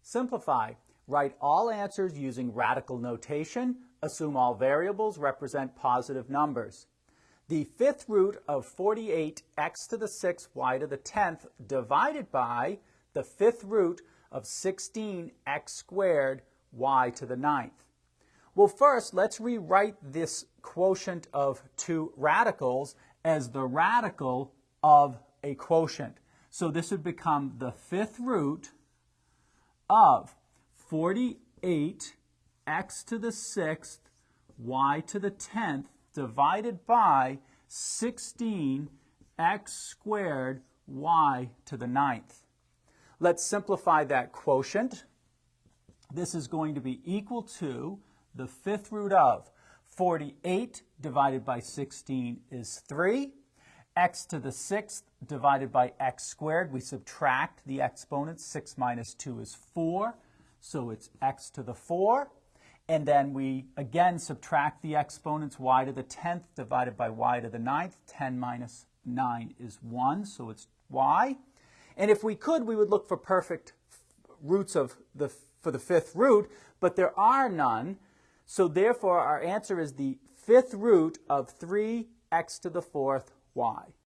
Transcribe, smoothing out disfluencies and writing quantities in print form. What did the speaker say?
Simplify. Write all answers using radical notation. Assume all variables represent positive numbers. The fifth root of 48x to the 6th y to the 10th divided by the fifth root of 16x squared y to the 9th. Well, first, let's rewrite this quotient of two radicals as the radical of a quotient. So this would become the fifth root of 48x to the 6th y to the 10th divided by 16x squared y to the 9th. Let's simplify that quotient. This is going to be equal to the fifth root of 48 divided by 16 is 3. X to the 6th divided by x squared. We subtract the exponents. 6 minus 2 is 4. So it's x to the 4. And then we again subtract the exponents. Y to the 10th divided by y to the 9th. 10 minus 9 is 1. So it's y. And if we could, we would look for perfect roots for the fifth root, but there are none. So therefore, our answer is the fifth root of 3x to the 4th y.